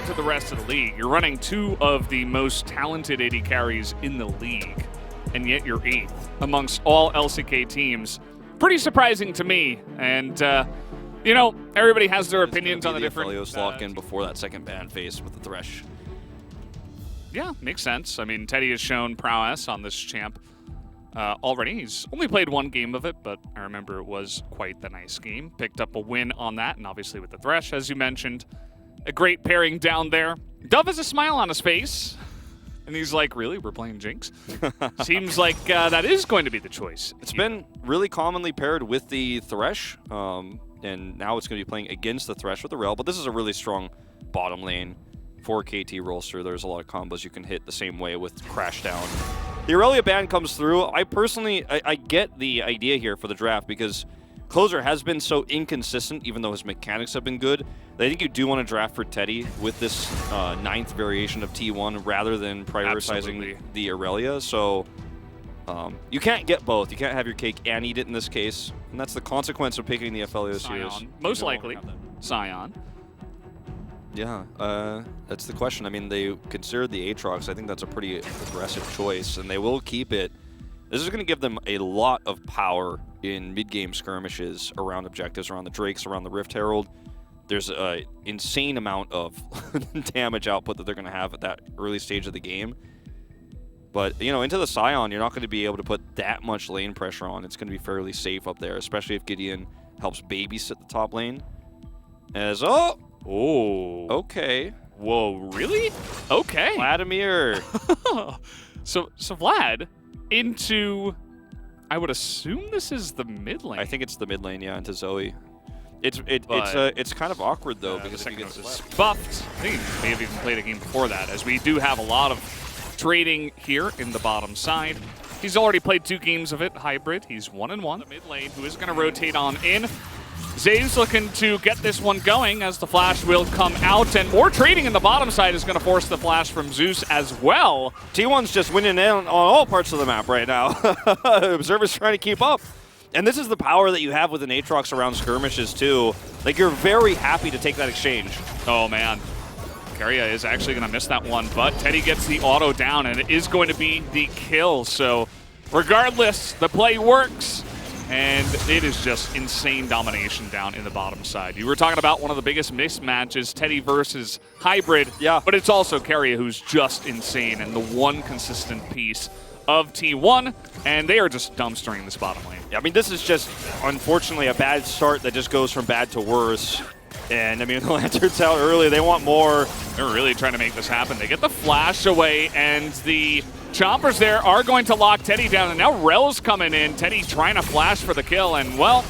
compared to the rest of the league. You're running two of the most talented AD carries in the league, and yet you're 8th amongst all LCK teams. Pretty surprising to me, and you know, everybody has their opinions on the different... Aphelios lock in before that second ban phase with the Thresh. Yeah, makes sense. I mean, Teddy has shown prowess on this champ already. He's only played one game of it, but I remember it was quite the nice game. Picked up a win on that, and obviously with the Thresh, as you mentioned. A great pairing down there. Dove has a smile on his face, and he's like, really? We're playing Jinx? Seems like that is going to be the choice. It's been really commonly paired with the Thresh, and now it's going to be playing against the Thresh with the Rel, but this is a really strong bottom lane for KT Rolster. There's a lot of combos you can hit the same way with Crash Down. The Aurelia ban comes through. I personally, I get the idea here for the draft because Closer has been so inconsistent, even though his mechanics have been good, that I think you do want to draft for Teddy with this 9th variation of T1 rather than prioritizing the Aurelia. So you can't get both. You can't have your cake and eat it in this case, and that's the consequence of picking the Aphelios here. Most likely, Sion. Yeah, that's the question. I mean, they considered the Aatrox. I think that's a pretty aggressive choice, and they will keep it. This is going to give them a lot of power in mid-game skirmishes around objectives, around the Drakes, around the Rift Herald. There's an insane amount of damage output that they're going to have at that early stage of the game. But, you know, into the Sion, you're not going to be able to put that much lane pressure on. It's going to be fairly safe up there, especially if Gideon helps babysit the top lane. As, oh, okay. Whoa, really? Okay. Vladimir. So Vlad into, I would assume this is the mid lane. I think it's the mid lane, yeah, into Zoe. It's kind of awkward though because if he gets buffed, I think he may have even played a game before that, as we do have a lot of trading here in the bottom side. He's already played 2 games of it, hybrid. He's 1-1. The mid lane, who is going to rotate on in. Zave's looking to get this one going as the flash will come out, and more trading in the bottom side is going to force the flash from Zeus as well. T1's just winning in on all parts of the map right now. Observer's trying to keep up. And this is the power that you have with an Aatrox around skirmishes too. Like, you're very happy to take that exchange. Oh man, Keria is actually going to miss that one, but Teddy gets the auto down, and it is going to be the kill. So regardless, the play works. And it is just insane domination down in the bottom side. You were talking about one of the biggest mismatches, Teddy versus Hybrid. Yeah. But it's also Keria who's just insane and the one consistent piece of T1. And they are just dumpstering this bottom lane. Yeah, I mean, this is just, unfortunately, a bad start that just goes from bad to worse. And, I mean, the Lantern's out early. They want more. They're really trying to make this happen. They get the flash away, and the Chompers there are going to lock Teddy down. And now Rel's coming in. Teddy trying to flash for the kill. And, well,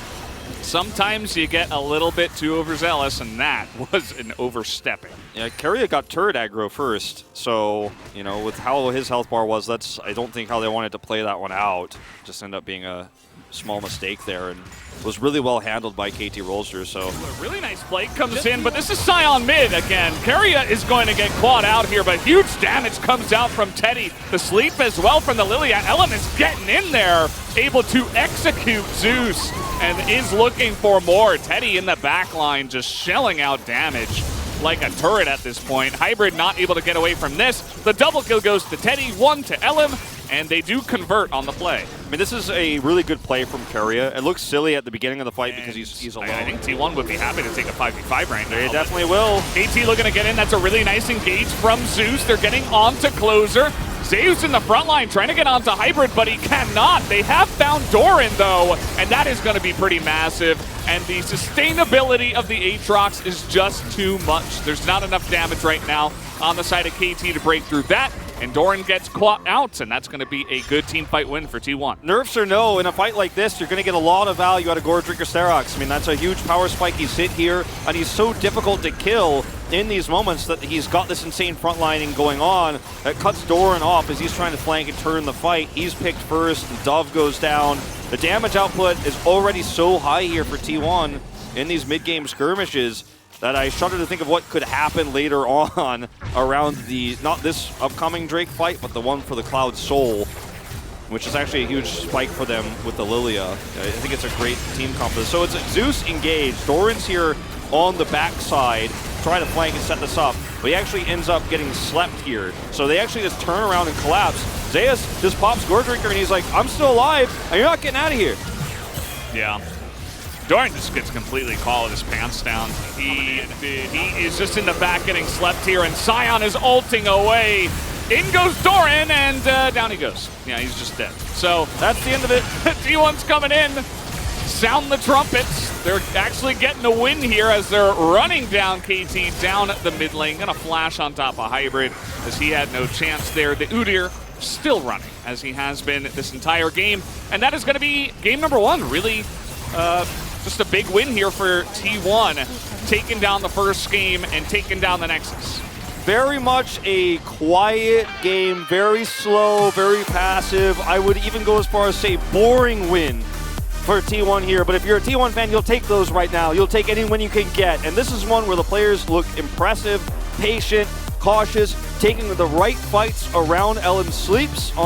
sometimes you get a little bit too overzealous, and that was an overstepping. Yeah, Keria got turret aggro first. So, you know, with how his health bar was, that's, I don't think how they wanted to play that one out. Just ended up being a small mistake there, and was really well handled by KT Rolster. So a really nice play comes in, but this is Sion mid again. Keria is going to get clawed out here, but huge damage comes out from Teddy. The sleep as well from the Lilia. Element's getting in there, able to execute Zeus, and is looking for more. Teddy in the back line just shelling out damage like a turret at this point. Hybrid not able to get away from this. The double kill goes to Teddy, 1 to Elim, and they do convert on the play. I mean, this is a really good play from Keria. It looks silly at the beginning of the fight because he's alone. I think T1 would be happy to take a 5v5 right now. They definitely will. KT looking to get in. That's a really nice engage from Zeus. They're getting on to Closer. Zeus in the front line trying to get onto Hybrid, but he cannot. They have found Doran, though, and that is going to be pretty massive. And the sustainability of the Aatrox is just too much. There's not enough damage right now on the side of KT to break through that. And Doran gets caught out, and that's going to be a good team fight win for T1. Nerfs or no, in a fight like this, you're going to get a lot of value out of Gordrick or Sterox. I mean, that's a huge power spike he's hit here, and he's so difficult to kill in these moments that he's got this insane frontlining going on that cuts Doran off as he's trying to flank and turn the fight. He's picked first, and Dove goes down. The damage output is already so high here for T1 in these mid-game skirmishes that I shudder to think of what could happen later on around the, not this upcoming Drake fight, but the one for the Cloud Soul, which is actually a huge spike for them with the Lilia. I think it's a great team combo. So it's Zeus engaged. Doran's here on the backside, trying to flank and set this up. but he actually ends up getting slept here. So they actually just turn around and collapse. Zeus just pops Gore Drinker, and he's like, I'm still alive, and you're not getting out of here. Yeah. Doran just gets completely caught with his pants down. He is just in the back getting slept here, and Sion is ulting away. In goes Doran, and down he goes. Yeah, he's just dead. So That's the end of it. T1's coming in. Sound the trumpets. They're actually getting a win here as they're running down KT down at the mid lane. Gonna flash on top of Hybrid as he had no chance there. The Udyr still running as he has been this entire game. And that is gonna be game number 1. Really just a big win here for T1. Taking down the first game and taking down the Nexus. Very much a quiet game, very slow, very passive. I would even go as far as say boring win for T1 here. But if you're a T1 fan, you'll take those right now. You'll take any win you can get. And this is one where the players look impressive, patient, cautious, taking the right fights around. Ellen sleeps on